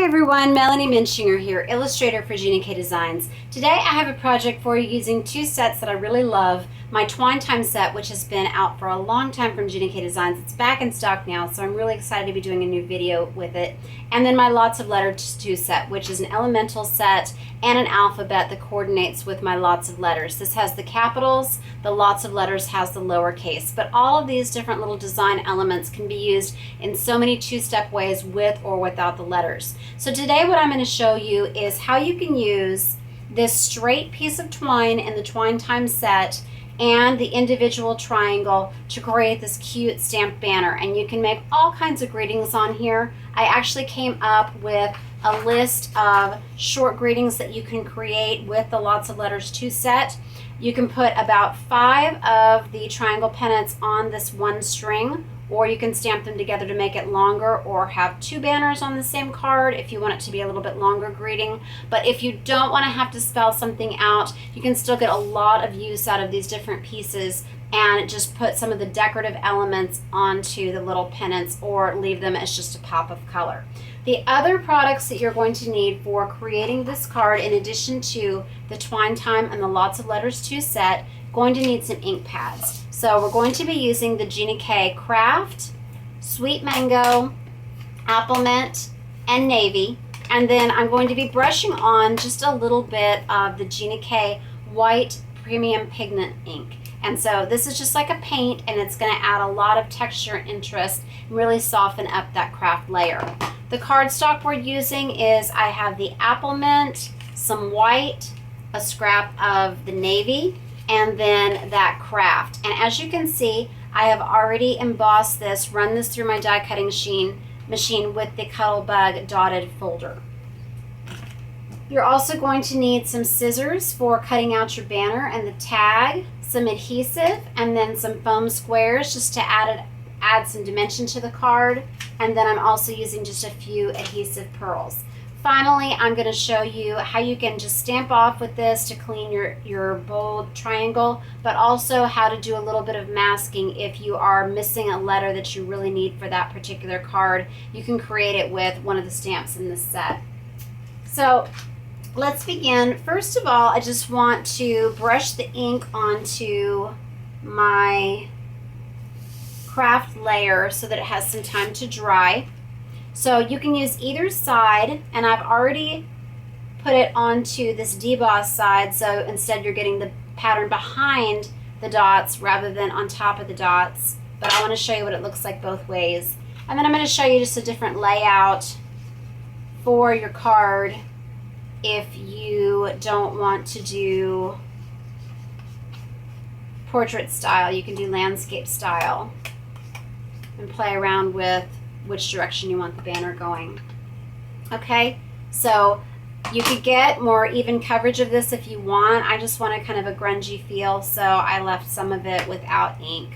everyone, Melanie Muenchinger here, illustrator for Gina K Designs. Today I have a project for you using two sets that I really love. My Twine Time set, which has been out for a long time from Gina K Designs. It's back in stock now, so I'm really excited to be doing a new video with it. And then my Lots of Letters 2 set, which is an elemental set and an alphabet that coordinates with my Lots of Letters. This has the capitals, the Lots of Letters has the lowercase, but all of these different little design elements can be used in so many two-step ways with or without the letters. So today what I'm going to show you is how you can use this straight piece of twine in the Twine Time set and the individual triangle to create this cute stamped banner. And you can make all kinds of greetings on here. I actually came up with a list of short greetings that you can create with the Lots of Letters 2 set. You can put about 5 of the triangle pennants on this one string, or you can stamp them together to make it longer, or have 2 banners on the same card if you want it to be a little bit longer greeting. But if you don't want to have to spell something out, you can still get a lot of use out of these different pieces and just put some of the decorative elements onto the little pennants or leave them as just a pop of color. The other products that you're going to need for creating this card, in addition to the Twine Time and the Lots of Letters 2 set, going to need some ink pads. So we're going to be using the Gina K Kraft, Sweet Mango, Applemint, and Navy. And then I'm going to be brushing on just a little bit of the Gina K White Premium Pigment ink. And so this is just like a paint, and it's going to add a lot of texture and interest and really soften up that craft layer. The cardstock we're using is, I have the Applemint, some white, a scrap of the navy, and then that Kraft. And as you can see, I have already embossed this, run this through my die cutting machine with the Cuttlebug dotted folder. You're also going to need some scissors for cutting out your banner and the tag, some adhesive, and then some foam squares just to add some dimension to the card. And then I'm also using just a few adhesive pearls. Finally, I'm going to show you how you can just stamp off with this to clean your bold triangle, but also how to do a little bit of masking if you are missing a letter that you really need for that particular card. You can create it with one of the stamps in this set. So let's begin. First of all, I just want to brush the ink onto my craft layer so that it has some time to dry. So you can use either side, and I've already put it onto this deboss side, so instead you're getting the pattern behind the dots rather than on top of the dots. But I want to show you what it looks like both ways. And then I'm going to show you just a different layout for your card if you don't want to do portrait style. You can do landscape style and play around with which direction you want the banner going. Okay, so you could get more even coverage of this if you want. I just want a kind of a grungy feel, so I left some of it without ink.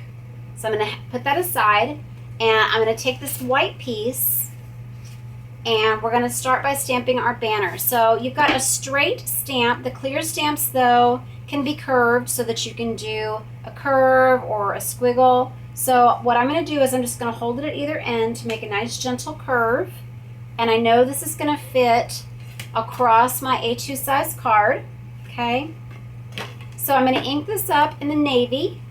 So I'm going to put that aside, and I'm going to take this white piece, and we're going to start by stamping our banner. So you've got a straight stamp. The clear stamps, though, can be curved so that you can do a curve or a squiggle. So what I'm going to do is I'm just going to hold it at either end to make a nice gentle curve. And I know this is going to fit across my A2 size card. Okay. So I'm going to ink this up in the navy.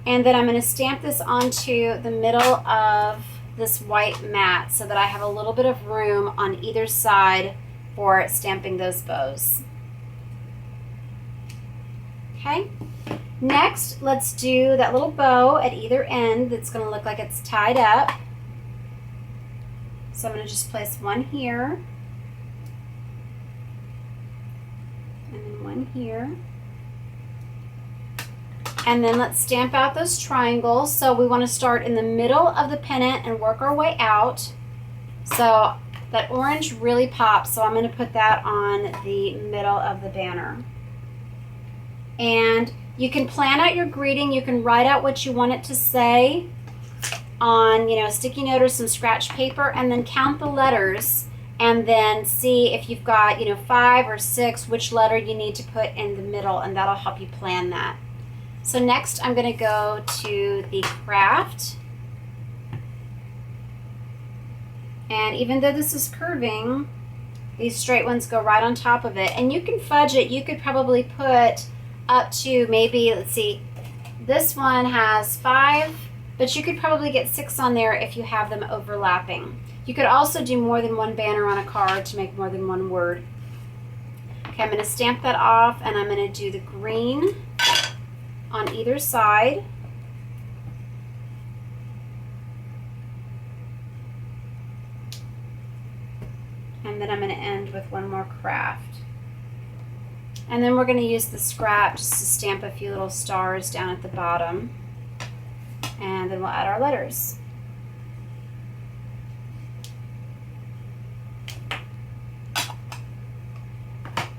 And then I'm going to stamp this onto the middle of this white mat so that I have a little bit of room on either side for stamping those bows. Okay. Next, let's do that little bow at either end that's going to look like it's tied up. So I'm going to just place one here, and then one here. And then let's stamp out those triangles. So we want to start in the middle of the pennant and work our way out. So that orange really pops, so I'm going to put that on the middle of the banner. And you can plan out your greeting. You can write out what you want it to say on, a sticky note or some scratch paper, and then count the letters, and then see if you've got, 5 or 6, which letter you need to put in the middle, and that'll help you plan that. So next I'm going to go to the Kraft, And even though this is curving, these straight ones go right on top of it. And you can fudge it. You could probably put up to maybe, let's see, this one has 5, but you could probably get 6 on there if you have them overlapping. You could also do more than one banner on a card to make more than one word. Okay, I'm going to stamp that off, and I'm going to do the green on either side. And then I'm going to end with one more Kraft. And then we're going to use the scrap just to stamp a few little stars down at the bottom. And then we'll add our letters.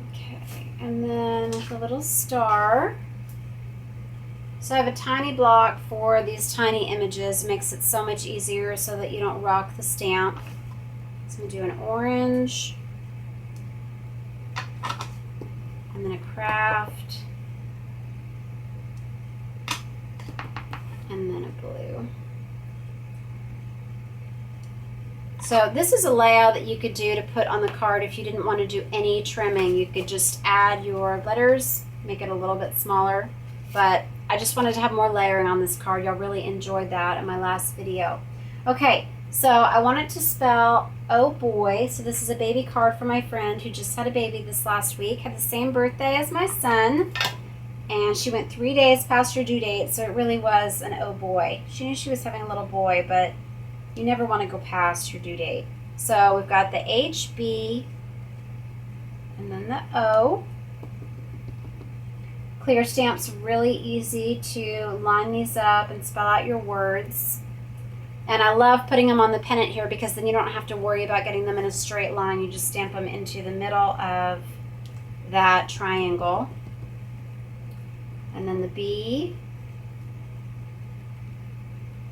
Okay, and then with a little star. So I have a tiny block for these tiny images. It makes it so much easier so that you don't rock the stamp. So I'm going to do an orange, and then a Kraft, and then a blue. So this is a layout that you could do to put on the card if you didn't want to do any trimming. You could just add your letters, make it a little bit smaller, but I just wanted to have more layering on this card. Y'all really enjoyed that in my last video. Okay. So I wanted to spell oh boy. So this is a baby card for my friend who just had a baby this last week, had the same birthday as my son, and she went 3 days past her due date, so it really was an oh boy. She knew she was having a little boy, but you never want to go past your due date. So we've got the HB and then the O. Clear stamp's really easy to line these up and spell out your words. And I love putting them on the pennant here because then you don't have to worry about getting them in a straight line. You just stamp them into the middle of that triangle. And then the B.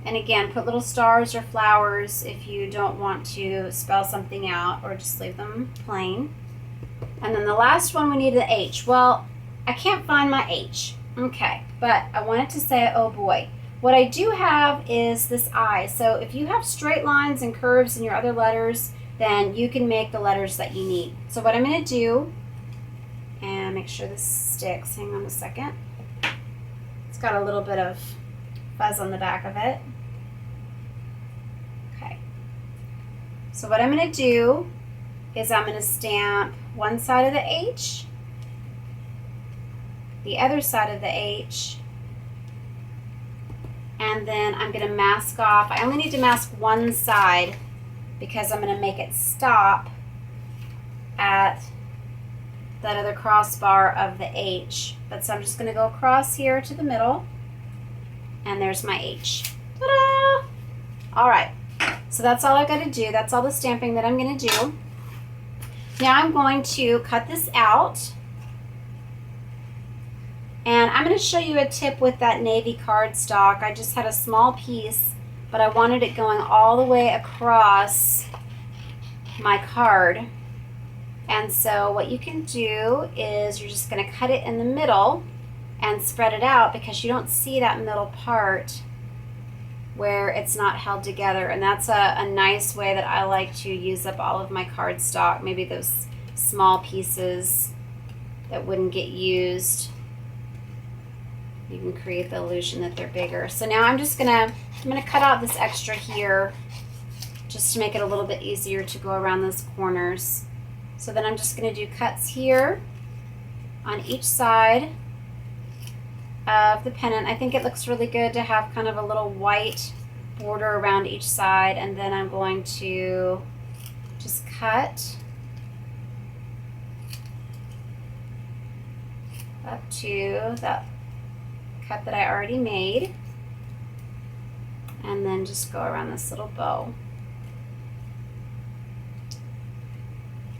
And again, put little stars or flowers if you don't want to spell something out, or just leave them plain. And then the last one, we need the H. Well, I can't find my H. Okay, but I wanted to say oh boy. What I do have is this I. So if you have straight lines and curves in your other letters, then you can make the letters that you need. So what I'm going to do, and make sure this sticks, hang on a second. It's got a little bit of fuzz on the back of it. Okay. So what I'm going to do is I'm going to stamp one side of the H, the other side of the H, and then I'm going to mask off. I only need to mask one side because I'm going to make it stop at that other crossbar of the H. But so I'm just going to go across here to the middle, and there's my H. Ta-da! All right, so that's all I got to do. That's all the stamping that I'm going to do. Now I'm going to cut this out. And I'm going to show you a tip with that navy cardstock. I just had a small piece, but I wanted it going all the way across my card. And so what you can do is you're just going to cut it in the middle and spread it out, because you don't see that middle part where it's not held together. And that's a nice way that I like to use up all of my cardstock. Maybe those small pieces that wouldn't get used. You can create the illusion that they're bigger. So now I'm gonna cut out this extra here just to make it a little bit easier to go around those corners. So then I'm just gonna do cuts here on each side of the pennant. I think it looks really good to have kind of a little white border around each side, and then I'm going to just cut up to that cut that I already made, and then just go around this little bow.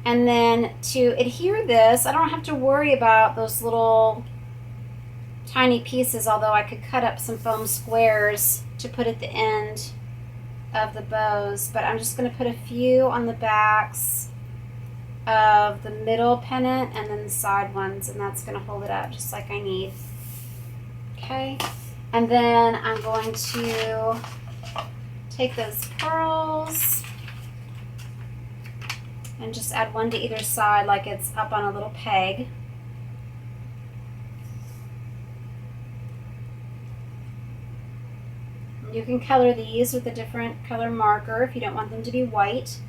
And then to adhere this, I don't have to worry about those little tiny pieces, although I could cut up some foam squares to put at the end of the bows, but I'm just going to put a few on the backs of the middle pennant and then the side ones, and that's going to hold it up just like I need. Okay, and then I'm going to take those pearls And just add one to either side like it's up on a little peg. You can color these with a different color marker if you don't want them to be white.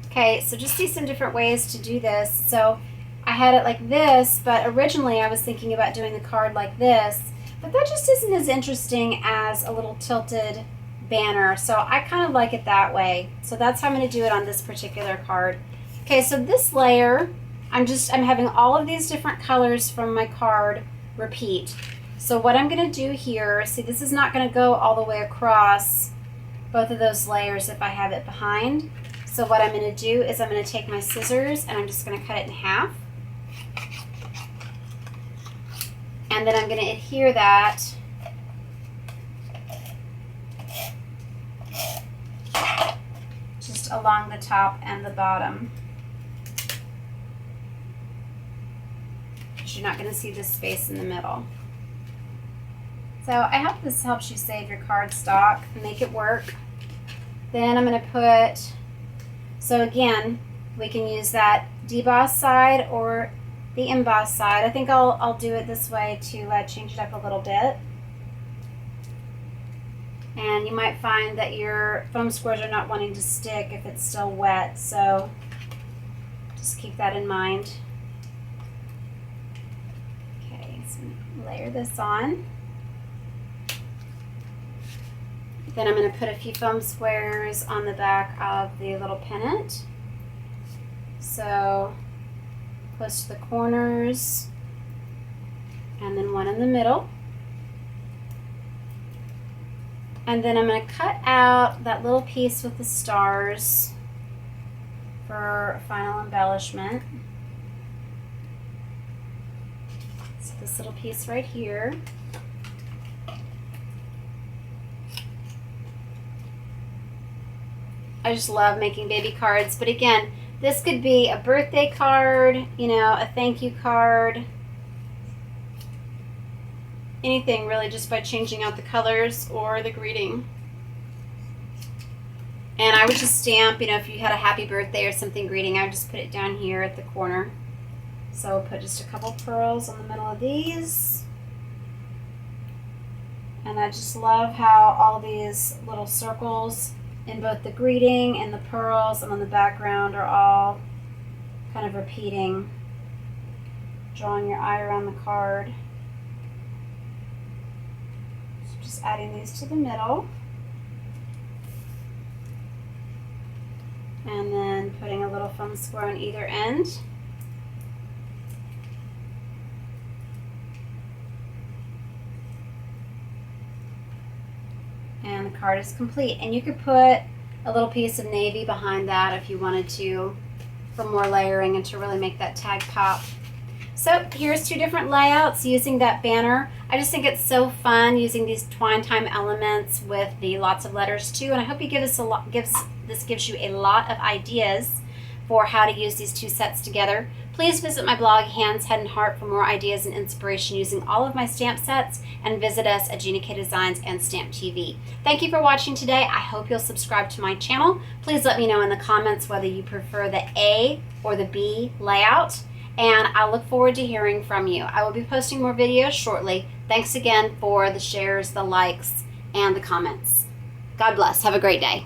Okay, so just see some different ways to do this. So I had it like this, but originally I was thinking about doing the card like this, but that just isn't as interesting as a little tilted banner. So I kind of like it that way. So that's how I'm going to do it on this particular card. Okay, so this layer, I'm having all of these different colors from my card repeat. So what I'm going to do here, see, this is not going to go all the way across both of those layers if I have it behind. So what I'm going to do is I'm going to take my scissors and I'm just going to cut it in half. And then I'm going to adhere that just along the top and the bottom. You're not going to see this space in the middle. So I hope this helps you save your cardstock and make it work. Then I'm going to put, so again, we can use that deboss side or the emboss side. I think I'll do it this way to change it up a little bit. And you might find that your foam squares are not wanting to stick if it's still wet, so just keep that in mind. Okay, so layer this on. Then I'm going to put a few foam squares on the back of the little pennant. So close to the corners, and then one in the middle. And then I'm going to cut out that little piece with the stars for final embellishment. So this little piece right here. I just love making baby cards, but again, this could be a birthday card, you know, a thank you card, anything really, just by changing out the colors or the greeting. And I would just stamp, you know, if you had a happy birthday or something greeting, I would just put it down here at the corner. So I'll put just a couple pearls on the middle of these. And I just love how all these little circles in both the greeting and the pearls and on the background are all kind of repeating, drawing your eye around the card. So just adding these to the middle. And then putting a little foam square on either end. And the card is complete. And you could put a little piece of navy behind that if you wanted to, for more layering and to really make that tag pop. So here's two different layouts using that banner. I just think it's so fun using these Twine Time elements with the lots of letters too. And I hope you give us this gives you a lot of ideas for how to use these two sets together. Please visit my blog, Hands, Head, and Heart, for more ideas and inspiration using all of my stamp sets, and visit us at Gina K Designs and Stamp TV. Thank you for watching today. I hope you'll subscribe to my channel. Please let me know in the comments whether you prefer the A or the B layout, and I look forward to hearing from you. I will be posting more videos shortly. Thanks again for the shares, the likes, and the comments. God bless. Have a great day.